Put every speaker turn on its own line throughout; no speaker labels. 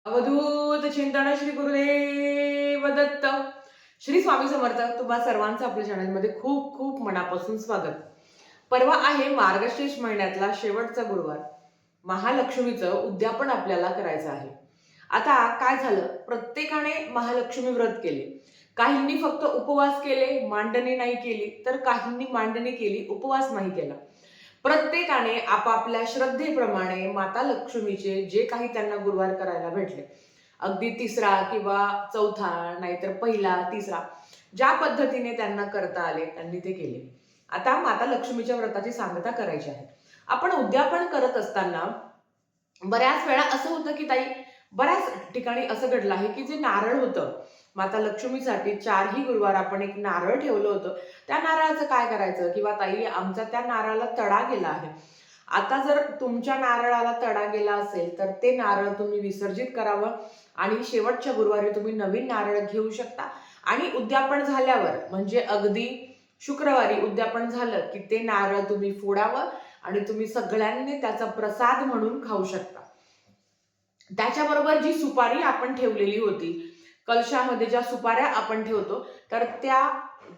अवधूत चिंतन श्री गुरुदेव दत्त. श्री स्वामी समर्थ. तुम्हा सर्वांचं आपल्या चॅनलमध्ये खूप खूप मनापासून स्वागत. परवा आहे मार्गशीर्ष महिन्यातला शेवटचा गुरुवार. महालक्ष्मीचं उद्यापन आपल्याला करायचं आहे. आता काय झालं, प्रत्येकाने महालक्ष्मी व्रत केले. काहींनी फक्त उपवास केले, मांडणी नाही केली, तर काहींनी मांडणी केली, उपवास नाही केला. प्रत्येकाने आपापल्या श्रद्धेप्रमाणे माता लक्ष्मीचे जे काही त्यांना गुरुवार करायला भेटले, अगदी तिसरा किंवा चौथा, नाहीतर पहिला तिसरा, ज्या पद्धतीने त्यांना करता आले त्यांनी ते केले. आता माता लक्ष्मीच्या व्रताची सांगता करायची आहे. आपण उद्यापन करत असताना बऱ्याच वेळा असं होतं की ताई, बऱ्याच ठिकाणी असं घडलं आहे की जे नारळ होतं माता लक्ष्मीसाठी, चारही गुरुवार आपण एक नारळ ठेवलं होतं, त्या नारळाचं काय करायचं, किंवा ताई आमचा त्या नारळाला तडा गेला आहे. आता जर तुमच्या नारळाला तडा गेला असेल तर ते नारळ तुम्ही विसर्जित करावं आणि शेवटच्या गुरुवारी तुम्ही नवीन नारळ घेऊ शकता. आणि उद्यापन झाल्यावर म्हणजे अगदी शुक्रवारी उद्यापन झालं की ते नारळ तुम्ही फोडावं आणि तुम्ही सगळ्यांनी त्याचा प्रसाद म्हणून खाऊ शकता. त्याच्याबरोबर जी सुपारी आपण ठेवलेली होती, कलशामध्ये ज्या सुपाऱ्या आपण ठेवतो, तर त्या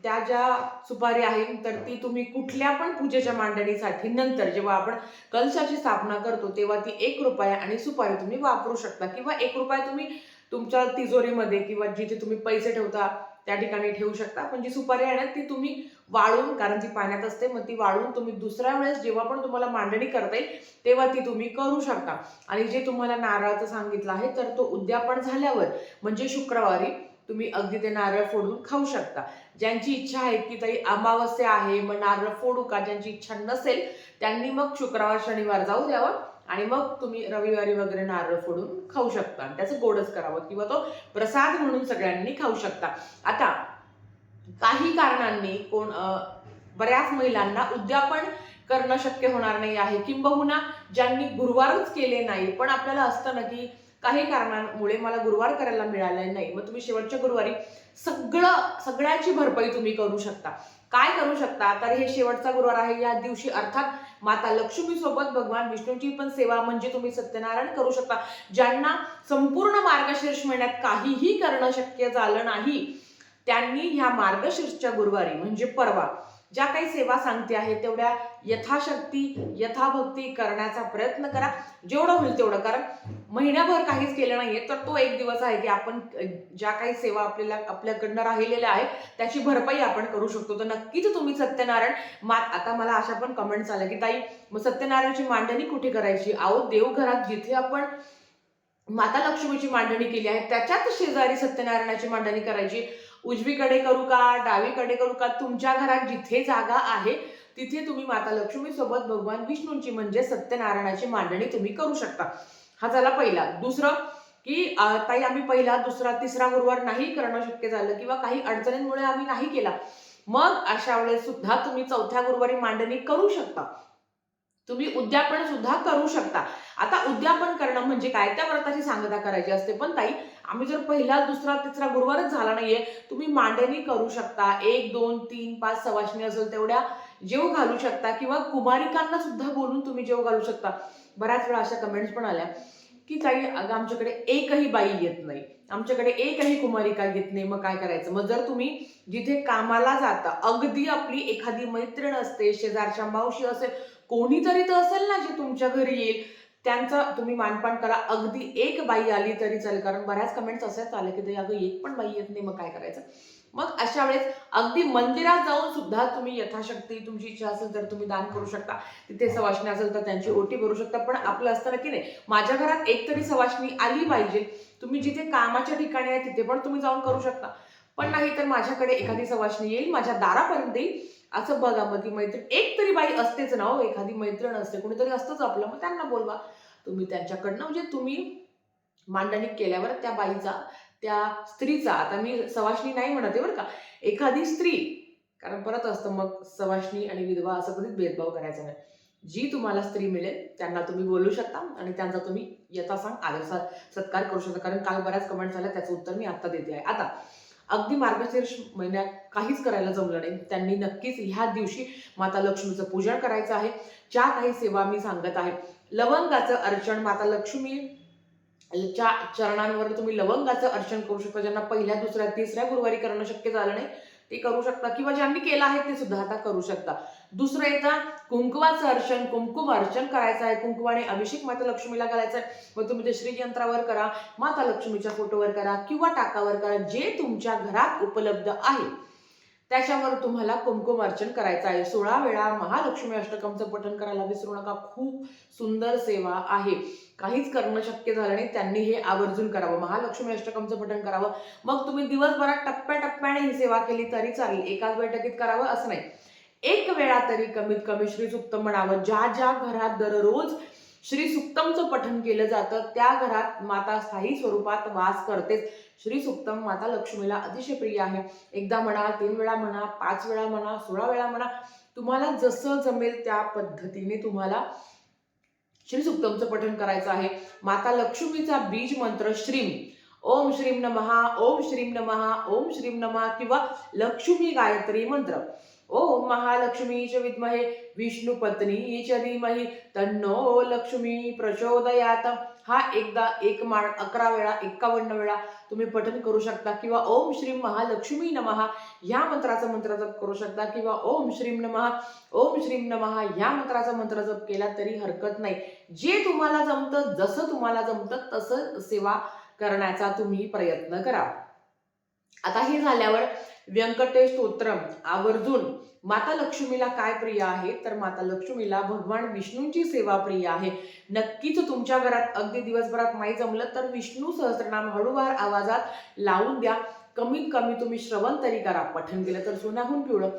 त्या ज्या सुपारी आहेत तर ती तुम्ही कुठल्या पण पूजेच्या मांडणीसाठी नंतर जेव्हा आपण कलशाची स्थापना करतो तेव्हा ती ₹1 आणि सुपारी तुम्ही वापरू शकता, किंवा ₹1 तुम्ही तुमच्या तिजोरीमध्ये किंवा जिथे तुम्ही पैसे ठेवता त्या ठिकाणी ठेवू शकता. पण जी सुपारी आहे ना ती तुम्ही वाळून, कारण ती पाण्यात असते, मग ती वाळून तुम्ही दुसऱ्या वेळेस जेव्हा पण तुम्हाला मांडणी करता येईल तेव्हा ती तुम्ही करू शकता. आणि जे तुम्हाला नारळाचं सांगितलं आहे तर तो उद्यापन झाल्यावर म्हणजे शुक्रवारी तुम्ही अगदी ते नारळ फोडून खाऊ शकता. ज्यांची इच्छा आहे की ताई अमावस्या आहे मग नारळ फोडू का, ज्यांची इच्छा नसेल त्यांनी मग शुक्रवार शनिवार जाऊ द्यावं आणि मग तुम्ही रविवारी वगैरे नारळ फोडून खाऊ शकता. आणि त्याचं गोडच करावं किंवा तो प्रसाद म्हणून सगळ्यांनी खाऊ शकता. आता काही कारणांनी बऱ्याच महिलांना उद्यापन करणं शक्य होणार नाही आहे, किंबहुना ज्यांनी गुरुवारच केले नाही, पण आपल्याला असतं ना की काही कारणांमुळे मला गुरुवार करायला मिळाले नाही, मग तुम्ही शेवटच्या गुरुवारी सगळ्याची भरपाई तुम्ही करू शकता. काय करू शकता, तर हे शेवटचा गुरुवार आहे, या दिवशी अर्थात माता लक्ष्मी सोबत भगवान विष्णूची पण सेवा म्हणजे तुम्ही सत्यनारायण करू शकता. ज्यांना संपूर्ण मार्गशीर्ष महिन्यात काहीही करणं शक्य झालं नाही त्यांनी ह्या मार्गशीर्षच्या गुरुवारी म्हणजे परवा ज्या काही सेवा सांगते आहे तेवढ्या यथाशक्ती यथाभक्ती करण्याचा प्रयत्न करा, जेवढं होईल तेवढं. कारण महिन्याभर काहीच केलं नाहीये तर तो एक दिवस आहे की आपण ज्या काही सेवा आपल्याकडनं राहिलेल्या आहेत त्याची भरपाई आपण करू शकतो. तर नक्कीच तुम्ही सत्यनारायण आता मला अशा पण कमेंट्स आल्या की ताई मग सत्यनारायणची मांडणी कुठे करायची? अहो, देवघरात जिथे आपण माता लक्ष्मीची मांडणी केली आहे त्याच्याच शेजारी सत्यनारायणाची मांडणी करायची. उजवीकडे करू का, डावीकडे करू का, तुमच्या घरात जिथे जागा आहे तिथे तुम्ही माता लक्ष्मी सोबत भगवान विष्णूंची म्हणजे सत्यनारायणाची मांडणी तुम्ही करू शकता. हा झाला पहिला. दुसरं की ताई आम्ही पहिला, दुसरा, तिसरा गुरुवार नाही करणं शक्य झालं किंवा काही अडचणींमुळे आम्ही नाही केला, मग अशा वेळेस सुद्धा तुम्ही चौथ्या गुरुवारी मांडणी करू शकता. तुम्ही उद्यापन सुद्धा करू शकता. आता उद्यापन करणं म्हणजे काय, त्या व्रताची सांगता करायची असते. पण ताई आम्ही जर पहिला, दुसरा, तिसरा गुरुवारच झाला नाहीये, तुम्ही मांडणी करू शकता. 1, 2, 3, 5 सवाष्णी असेल तेवढ्या जेव घालू शकता, किंवा कुमारिकांना सुद्धा बोलून तुम्ही जेव घालू शकता. बऱ्याच वेळा अशा कमेंट्स पण आल्या की ताई अगं आमच्याकडे एकही बाई येत नाही, आमच्याकडे एकही कुमारिका येत नाही, मग काय करायचं? मग जर तुम्ही जिथे कामाला जाता, अगदी आपली एखादी मैत्रीण असते, शेजारच्या मावशी असेल, कोणीतरी तर असेल ना जे तुमच्या घरी येईल, त्यांचा तुम्ही मानपान करा. अगदी एक बाई आली तरी चालेल, कारण बऱ्याच कमेंट्स असेच आले की अगं एक पण बाई येत नाही, मग काय करायचं? मग अशा वेळेस अगदी मंदिरात जाऊन सुद्धा तुम्ही यथाशक्ती तुमची इच्छा असेल तर तुम्ही दान करू शकता. तिथे सवाष्णी असेल तर त्यांची ओटी भरू शकता. पण आपलं असतं ना की नाही, माझ्या घरात एक तरी सवाष्णी आली पाहिजे. तुम्ही जिथे कामाच्या ठिकाणी आहे तिथे पण तुम्ही जाऊन करू शकता. पण नाही तर माझ्याकडे एखादी सवाष्णी येईल, माझ्या दारापर्यंत येईल, असं बघा. मग ती मैत्रीण एक तरी बाई असतेच ना हो, एखादी मैत्रीण असते, कोणीतरी असतंच आपलं, मग त्यांना बोलवा तुम्ही त्यांच्याकडनं. म्हणजे तुम्ही मांडणी केल्यावर त्या बाईचा, त्या स्त्रीचा, आता मी सवाष्णी नाही म्हणते बरं का, एखादी स्त्री, कारण परत असतं मग सवाष्णी आणि विधवा असं कधीच भेदभाव करायचा नाही. जी तुम्हाला स्त्री मिळेल त्यांना तुम्ही बोलू शकता आणि त्यांचा तुम्ही यथासांग आदर सत्कार करू शकता. कारण काल बऱ्याच कमेंट झाल्या, त्याचं उत्तर मी आता देते आहे. आता अगदी मार्गशीर्ष महिन्यात काहीच करायला जमलं नाही त्यांनी नक्कीच ह्या दिवशी माता लक्ष्मीचं पूजन करायचं आहे. ज्या काही सेवा मी सांगत आहे, लवंगाचं अर्चन माता लक्ष्मी च्या चरणांवर तुम्ही लवंगाचं अर्चन करू शकता. ज्यांना पहिल्या, दुसऱ्या, तिसऱ्या गुरुवारी करणं शक्य झालं नाही ते करू शकता, किंवा ज्यांनी केलं आहे ते सुद्धा आता करू शकता. दुसरं येतं कुंकवाचं अर्चन. कुंकुम अर्चन करायचं आहे, कुंकुमाने अभिषेक माता लक्ष्मीला करायचा आहे. मग तुम्ही ते श्रीयंत्रावर करा, माता लक्ष्मीच्या फोटोवर करा किंवा टाकावर करा, जे तुमच्या घरात उपलब्ध आहे त्याच्यावर तुम्हाला कुंकुम अर्चन करायचं आहे. 16 वेळा महालक्ष्मी अष्टकमचं पठण करायला विसरू नका. खूप सुंदर सेवा आहे. काहीच करणं शक्य झालं नाही त्यांनी हे आवर्जून करावं, महालक्ष्मी अष्टकमचं पठण करावं. मग तुम्ही दिवसभरात टप्प्याटप्प्याने ही सेवा केली तरी चालेल, एकाच बैठकीत करावं असं नाही. एक वेळा तरी कमीत कमी श्री सुक्तम म्हणावं. ज्या ज्या घरात दररोज श्री सुक्तमचं पठण केलं जातं त्या घरात माता स्थायी स्वरूपात वास करतेच. श्री सुक्तम माता लक्ष्मीला अतिशय प्रिय आहे. एकदा म्हणा, 3 वेळा म्हणा, 5 वेळा म्हणा, 16 वेळा म्हणा, तुम्हाला जसं जमेल त्या पद्धतीने तुम्हाला श्री सुक्तमचं पठण करायचं आहे. माता लक्ष्मीचा बीज मंत्र श्रीम, ओम श्रीम नमः, ओम श्रीम नमः, ओम श्रीम नमः, किंवा लक्ष्मी गायत्री मंत्र, ओम महालक्ष्मीच विद्महे विष्णू पत्नी च धीमहि तन्नो लक्ष्मी प्रचोदयात, हा एकदा एक माळ 11 वेळा 51 वेळा तुम्ही पठण करू शकता. किंवा ओम श्रीम महालक्ष्मी नमः या मंत्राचा मंत्र जप करू शकता, किंवा ओम श्रीम नमः, ओम श्रीम नमः या मंत्राचा मंत्र जप केला तरी हरकत नाही. जे तुम्हाला जमतं, जसं तुम्हाला जमतं तसं सेवा करण्याचा तुम्ही प्रयत्न करा. आता हे झाल्यावर व्यंकटेश स्तोत्रम आवर्जून. माता लक्ष्मीला काय प्रिय आहे, तर माता लक्ष्मीला भगवान विष्णूंची सेवा प्रिय आहे. नक्कीच तुमच्या घरात अगदी दिवसभरात नाही जमलं तर विष्णू सहस्त्रनाम हळूवार आवाजात लावून द्या. कमीत कमी तुम्ही श्रवण तरी करा. पठण केलं तर सोन्याहून पिवळं.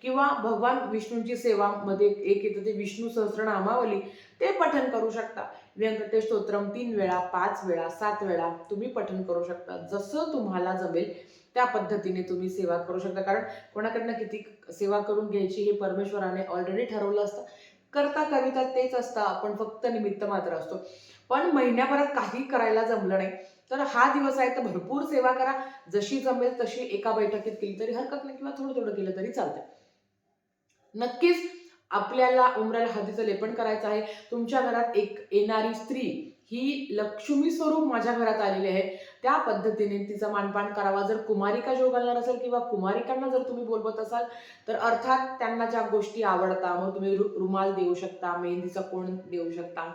किंवा भगवान विष्णूंची सेवा मध्ये एक येतं ते विष्णू सहस्त्रनामावली, ते पठण करू शकता. व्यंकटेश स्तोत्रम 3 वेळा, 5 वेळा, 7 वेळा तुम्ही पठण करू शकता. जसं तुम्हाला जमेल त्या पद्धतीने तुम्ही सेवा करू शकता. कारण कोणाकडनं किती सेवा करून घ्यायची हे परमेश्वराने ऑलरेडी ठरवलं असतं. करता कविता तेच असतं, आपण फक्त निमित्त मात्र असतो. पण महिन्याभरात काही करायला जमलं नाही तर हा दिवस आहे तर भरपूर सेवा करा. जशी जमेल तशी एका बैठकीत केली तरी हरकत नाही, किंवा थोडं थोडं केलं तरी चालतं. नक्कीच आपल्याला उमराला हळदीचं लेपन करायचं आहे. तुमच्या घरात एक येणारी स्त्री ही लक्ष्मी स्वरूप माझ्या घरात आलेली आहे, त्या पद्धतीने तिचा मानपान करावा. जर कुमारिका जेव घालणार असेल किंवा कुमारिकांना जर तुम्ही बोलवत असाल तर अर्थात त्यांना ज्या गोष्टी आवडतात, मग तुम्ही रुमाल देऊ शकता, मेहंदीचा कोण देऊ शकता,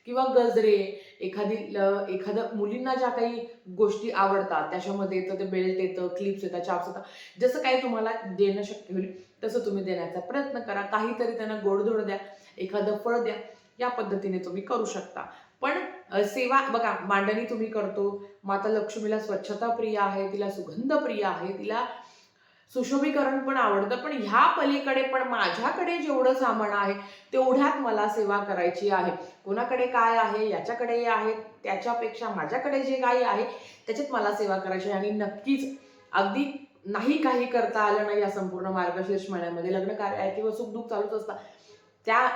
किंवा गजरे, एखाद्या मुलींना ज्या काही गोष्टी आवडतात त्याच्यामध्ये येतं ते बेल्ट येतं, क्लिप्स येतात, चाप्स येतात, जसं काही तुम्हाला देणं शक्य होईल तसं तुम्ही देण्याचा प्रयत्न करा. काहीतरी त्यांना गोडधोड द्या, एखादं फळ द्या, या पद्धतीने तुम्ही करू शकता. पण सेवा बघा, मांडणी तुम्ही करतो, माता लक्ष्मीला स्वच्छता प्रिय आहे, तिला सुगंध प्रिय आहे, तिला सुशोभीकरण पण आवडतं. पण ह्या पलीकडे पण माझ्याकडे जेवढं सामान आहे तेवढ्यात मला सेवा करायची आहे. कोणाकडे काय आहे, याच्याकडे आहे, त्याच्यापेक्षा माझ्याकडे जे काही आहे त्याच्यात मला सेवा करायची आहे. आणि नक्कीच अगदी नाही काही करता आलं नाही या संपूर्ण मार्गशीर्ष महिन्यामध्ये, लग्न कार्य आहे किंवा सुखदुःख चालूच असतात, त्या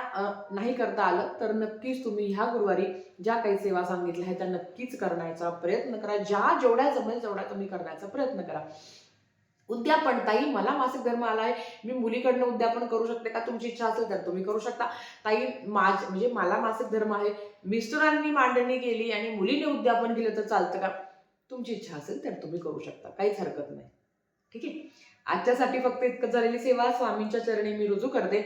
नाही करता आलं तर नक्कीच तुम्ही ह्या गुरुवारी ज्या काही सेवा सांगितल्या आहेत त्या नक्कीच करण्याचा प्रयत्न करा. जेवढ्या जमेल तेवढ्या तुम्ही करण्याचा प्रयत्न करा. उद्यापन, ताई मला मासिक धर्म आला आहे, मी मुलीकडनं उद्यापन करू शकते का? तुमची इच्छा असेल तर तुम्ही करू शकता. ताई म्हणजे मला मासिक धर्म आहे, मिस्टरांनी मांडणी केली आणि मुलीने उद्यापन केलं तर चालतं का? तुमची इच्छा असेल तर तुम्ही करू शकता, काहीच हरकत नाही. ठीक आहे. आजच्यासाठी फक्त इतकं झालेली सेवा स्वामींच्या चरणी मी रुजू करते.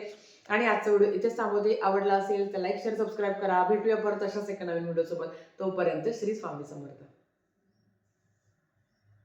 आणि आजचा व्हिडिओ इथेच थांबवते. आवडला असेल तर लाईक, शेअर, सबस्क्राईब करा. भेटूया परत अशाच एका नवीन व्हिडिओ सोबत. तोपर्यंत श्री स्वामी समर्थ.